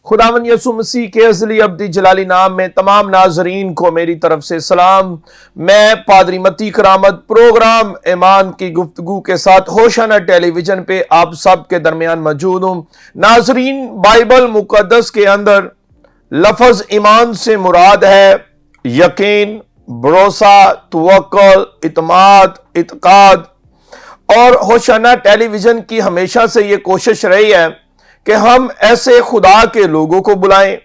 خداوند یسوع مسیح کے ازلی ابدی جلالی نام میں تمام ناظرین کو میری طرف سے سلام۔ میں پادری متی کرامت پروگرام ایمان کی گفتگو کے ساتھ ہوشانہ ٹیلی ویژن پہ آپ سب کے درمیان موجود ہوں۔ ناظرین، بائبل مقدس کے اندر لفظ ایمان سے مراد ہے یقین، بھروسہ، توکل، اعتماد، اعتقاد۔ اور ہوشانہ ٹیلی ویژن کی ہمیشہ سے یہ کوشش رہی ہے کہ ہم ایسے خدا کے لوگوں کو بلائیں،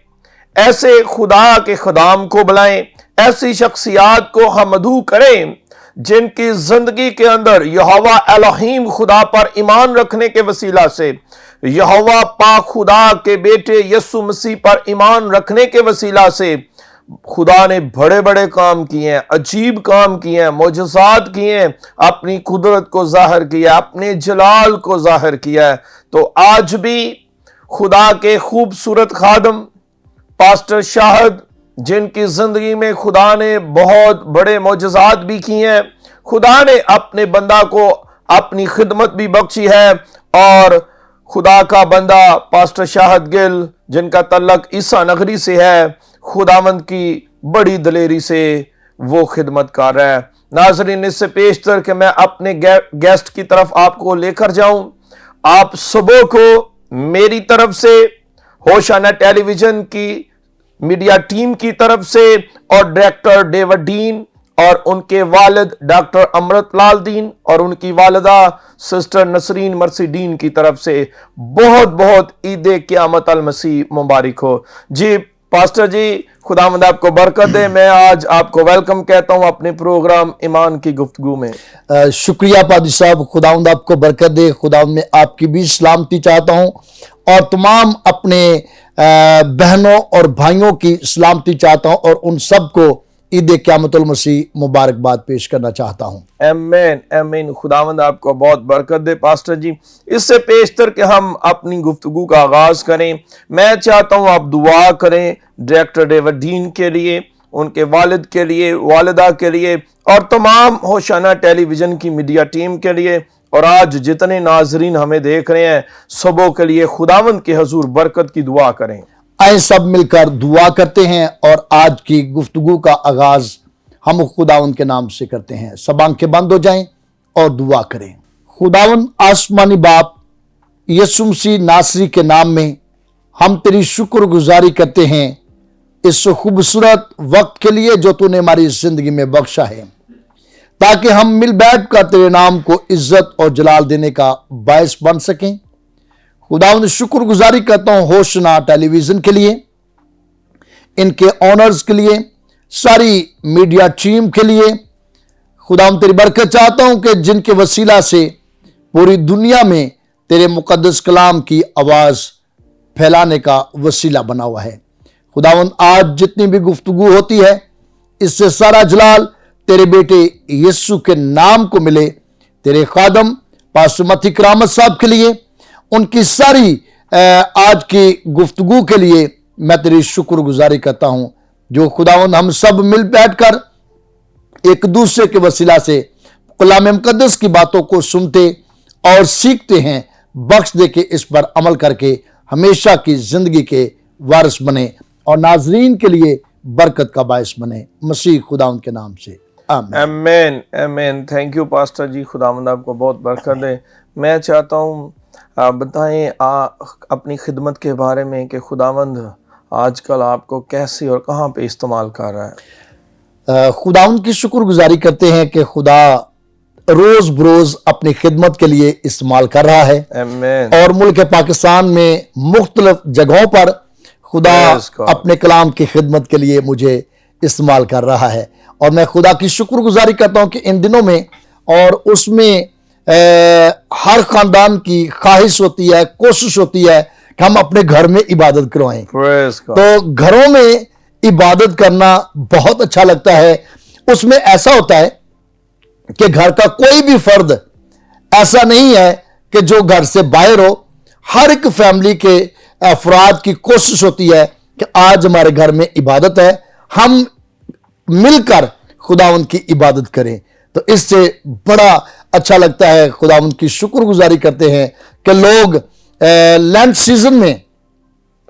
ایسے خدا کے خدام کو بلائیں، ایسی شخصیات کو ہم مدعو کریں جن کی زندگی کے اندر یہوہ الہیم خدا پر ایمان رکھنے کے وسیلہ سے، یہوہ پاک خدا کے بیٹے یسوع مسیح پر ایمان رکھنے کے وسیلہ سے خدا نے بڑے بڑے کام کیے ہیں، عجیب کام کیے ہیں، معجزات کیے ہیں، اپنی قدرت کو ظاہر کیا، اپنے جلال کو ظاہر کیا ہے۔ تو آج بھی خدا کے خوبصورت خادم پاسٹر شاہد، جن کی زندگی میں خدا نے بہت بڑے معجزات بھی کیے ہیں، خدا نے اپنے بندہ کو اپنی خدمت بھی بخشی ہے، اور خدا کا بندہ پاسٹر شاہد گل جن کا تعلق عیسیٰ نگری سے ہے، خداوند کی بڑی دلیری سے وہ خدمت کر رہا ہے۔ ناظرین، اس سے پیشتر کہ میں اپنے گیسٹ کی طرف آپ کو لے کر جاؤں، آپ سبوں کو میری طرف سے، ہوشانہ ٹیلی ویژن کی میڈیا ٹیم کی طرف سے، اور ڈائریکٹر ڈیوڈ ڈین اور ان کے والد ڈاکٹر امرت لال دین اور ان کی والدہ سسٹر نسرین مرسی ڈین کی طرف سے بہت بہت عید قیامت المسیح مبارک ہو۔ جی پاسٹر جی، خداوند آپ کو برکت دے۔ میں آج آپ کو ویلکم کہتا ہوں اپنے پروگرام ایمان کی گفتگو میں۔ شکریہ پادری صاحب، خداوند آپ کو برکت دے۔ خداوند میں آپ کی بھی سلامتی چاہتا ہوں، اور تمام اپنے بہنوں اور بھائیوں کی سلامتی چاہتا ہوں، اور ان سب کو عید قیامت المسیح مبارکباد پیش کرنا چاہتا ہوں۔ آمین آمین۔ خداوند آپ کو بہت برکت دے پاسٹر جی۔ اس سے پیشتر کہ ہم اپنی گفتگو کا آغاز کریں، میں چاہتا ہوں آپ دعا کریں ڈائریکٹر ڈیوڈ ڈین کے لیے، ان کے والد کے لیے، والدہ کے لیے، اور تمام ہوشانہ ٹیلی ویژن کی میڈیا ٹیم کے لیے، اور آج جتنے ناظرین ہمیں دیکھ رہے ہیں سبوں کے لیے خداوند کے حضور برکت کی دعا کریں۔ آئے سب مل کر دعا کرتے ہیں، اور آج کی گفتگو کا آغاز ہم خداوند کے نام سے کرتے ہیں۔ سب آنکھیں بند ہو جائیں اور دعا کریں۔ خداوند آسمانی باپ، یسوع مسیح ناصری کے نام میں ہم تیری شکر گزاری کرتے ہیں اس خوبصورت وقت کے لیے جو تو نے ہماری زندگی میں بخشا ہے، تاکہ ہم مل بیٹھ کر تیرے نام کو عزت اور جلال دینے کا باعث بن سکیں۔ خداوند شکر گزاری کرتا ہوں ہوشنا ٹیلی ویژن کے لیے، ان کے آنرز کے لیے، ساری میڈیا ٹیم کے لیے۔ خداوند تیری برکت چاہتا ہوں کہ جن کے وسیلہ سے پوری دنیا میں تیرے مقدس کلام کی آواز پھیلانے کا وسیلہ بنا ہوا ہے۔ خداوند آج جتنی بھی گفتگو ہوتی ہے، اس سے سارا جلال تیرے بیٹے یسوع کے نام کو ملے۔ تیرے خادم پاسٹر متی کرامت صاحب کے لیے، ان کی ساری آج کی گفتگو کے لیے میں تیری شکر گزاری کرتا ہوں، جو خداوند ہم سب مل بیٹھ کر ایک دوسرے کے وسیلہ سے کلام مقدس کی باتوں کو سنتے اور سیکھتے ہیں۔ بخش دے کہ اس پر عمل کر کے ہمیشہ کی زندگی کے وارث بنے اور ناظرین کے لیے برکت کا باعث بنے، مسیح خداوند کے نام سے آمین آمین آمین۔ تھینک یو پاسٹر جی، خداوند آپ کو بہت برکت دے۔ میں چاہتا ہوں بتائیں اپنی خدمت کے بارے میں کہ خداوند آج کل آپ کو کیسے اور کہاں پہ استعمال کر رہا ہے۔ خداوند کی شکر گزاری کرتے ہیں کہ خدا روز بروز اپنی خدمت کے لیے استعمال کر رہا ہے، آمین۔ اور ملک پاکستان میں مختلف جگہوں پر خدا اپنے کلام کی خدمت کے لیے مجھے استعمال کر رہا ہے، اور میں خدا کی شکر گزاری کرتا ہوں کہ ان دنوں میں، اور اس میں ہر خاندان کی خواہش ہوتی ہے، کوشش ہوتی ہے کہ ہم اپنے گھر میں عبادت کروائیں۔ تو گھروں میں عبادت کرنا بہت اچھا لگتا ہے۔ اس میں ایسا ہوتا ہے کہ گھر کا کوئی بھی فرد ایسا نہیں ہے کہ جو گھر سے باہر ہو۔ ہر ایک فیملی کے افراد کی کوشش ہوتی ہے کہ آج ہمارے گھر میں عبادت ہے، ہم مل کر خداوند کی عبادت کریں۔ تو اس سے بڑا اچھا لگتا ہے، خداوند کی شکر گزاری کرتے ہیں کہ لوگ لینٹ سیزن میں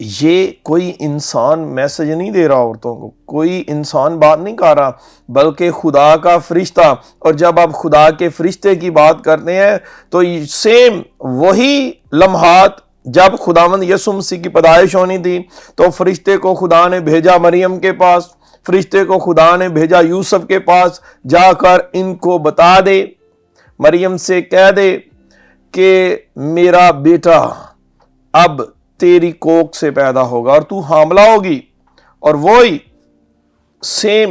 یہ کوئی انسان میسج نہیں دے رہا عورتوں کو، کوئی انسان بات نہیں کر رہا، بلکہ خدا کا فرشتہ. اور جب آپ خدا کے فرشتے کی بات کرتے ہیں تو سیم وہی لمحات جب خداوند یسوع مسیح کی پیدائش ہونی تھی تو فرشتے کو خدا نے بھیجا مریم کے پاس، فرشتے کو خدا نے بھیجا یوسف کے پاس، جا کر ان کو بتا دے، مریم سے کہہ دے کہ میرا بیٹا اب تیری کوکھ سے پیدا ہوگا اور تو حاملہ ہوگی. اور وہی سیم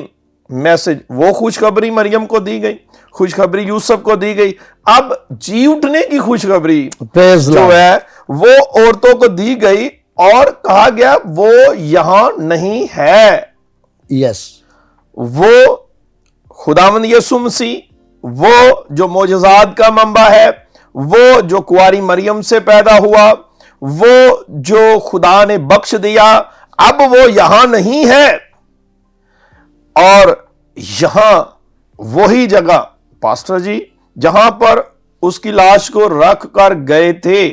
میسج، وہ خوشخبری مریم کو دی گئی، خوشخبری یوسف کو دی گئی. اب جی اٹھنے کی خوشخبری جو ہے وہ عورتوں کو دی گئی اور کہا گیا وہ یہاں نہیں ہے. یس وہ خداوند یسوع مسیح، وہ جو معجزات کا منبع ہے، وہ جو کنواری مریم سے پیدا ہوا، وہ جو خدا نے بخش دیا، اب وہ یہاں نہیں ہے. اور یہاں وہی جگہ پاسٹر جی جہاں پر اس کی لاش کو رکھ کر گئے تھے،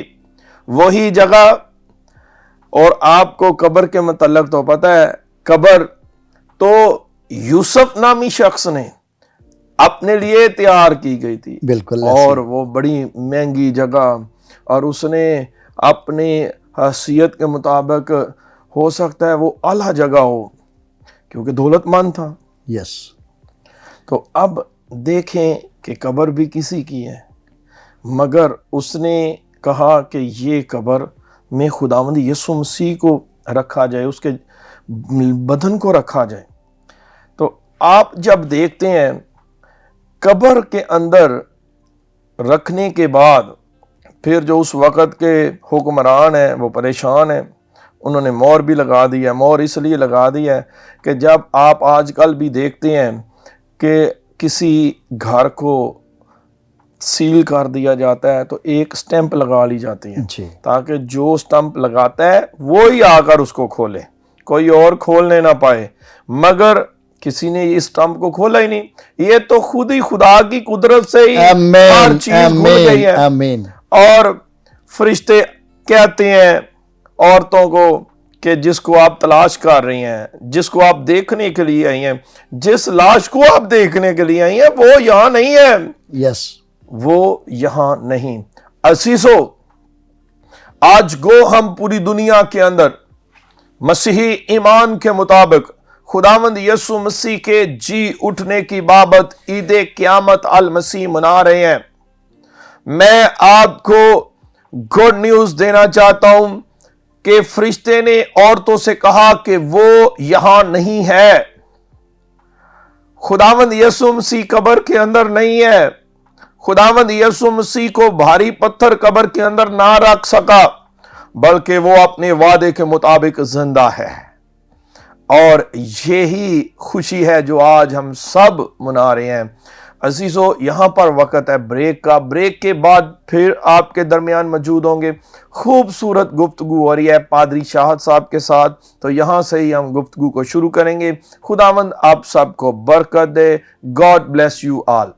وہی جگہ. اور آپ کو قبر کے متعلق تو پتہ ہے، قبر تو یوسف نامی شخص نے اپنے لیے تیار کی گئی تھی، بالکل، اور وہ بڑی مہنگی جگہ، اور اس نے اپنی حیثیت کے مطابق، ہو سکتا ہے وہ اعلیٰ جگہ ہو کیونکہ دولت مند تھا. یس تو اب دیکھیں کہ قبر بھی کسی کی ہے، مگر اس نے کہا کہ یہ قبر میں خداوند یسوع مسیح کو رکھا جائے، اس کے بدن کو رکھا جائے. تو آپ جب دیکھتے ہیں قبر کے اندر رکھنے کے بعد پھر جو اس وقت کے حکمران ہیں وہ پریشان ہیں، انہوں نے مہر بھی لگا دی ہے. مہر اس لیے لگا دی ہے کہ جب آپ آج کل بھی دیکھتے ہیں کہ کسی گھر کو سیل کر دیا جاتا ہے تو ایک سٹیمپ لگا لی جاتی ہے جی، تاکہ جو سٹیمپ لگاتا ہے وہی آ کر اس کو کھولے، کوئی اور کھولنے نہ پائے. مگر کسی نے اس سٹیمپ کو کھولا ہی نہیں. یہ تو خود ہی خدا کی قدرت سے ہی ہر چیز کھل گئی ہے. آمین. اور فرشتے کہتے ہیں عورتوں کو کہ جس کو آپ تلاش کر رہی ہیں، جس کو آپ دیکھنے کے لیے آئی ہیں، جس لاش کو آپ دیکھنے کے لیے آئی ہیں، وہ یہاں نہیں ہے. یس وہ یہاں نہیں. عزیزو، آج گو ہم پوری دنیا کے اندر مسیحی ایمان کے مطابق خداوند یسوع مسیح کے جی اٹھنے کی بابت عید قیامت المسیح منا رہے ہیں. میں آپ کو گڈ نیوز دینا چاہتا ہوں کہ فرشتے نے عورتوں سے کہا کہ وہ یہاں نہیں ہے. خداوند یسوع مسیح قبر کے اندر نہیں ہے. خداوند یسوع مسیح کو بھاری پتھر قبر کے اندر نہ رکھ سکا، بلکہ وہ اپنے وعدے کے مطابق زندہ ہے. اور یہی خوشی ہے جو آج ہم سب منا رہے ہیں. عزیزو، یہاں پر وقت ہے بریک کا. بریک کے بعد پھر آپ کے درمیان موجود ہوں گے. خوبصورت گفتگو ہو رہی ہے پادری شاہد صاحب کے ساتھ، تو یہاں سے ہی ہم گفتگو کو شروع کریں گے. خداوند آپ سب کو برکت دے. God bless you all.